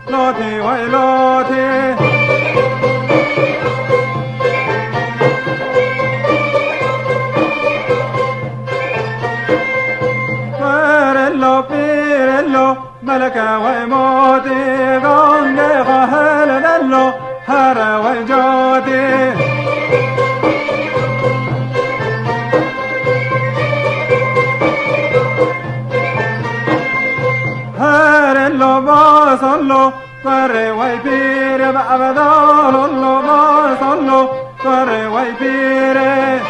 لوتي ويلوتي بيرلو بيرلو ملكة ويموتي غنجي خهل دلو هر ويجوتي هرلو باصلو بري ويبيري بعبدالو باصلو بري ويبيري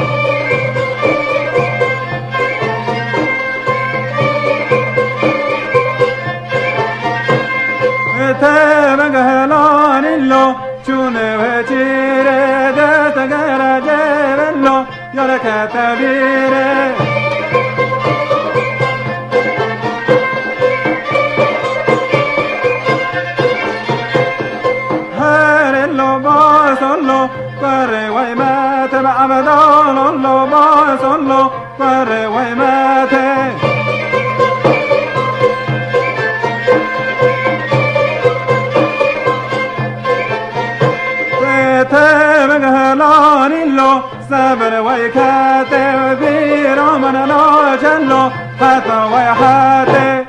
تبقهلان اللو شونه وچيره دتگره جبلو يرك تبيره هر اللو باصلو بري ويمات بعبدال اللو باصلو بري ويمات تبقهلان اللو صبر ويكاتب بيرو من لا جلو حتى ويحاتي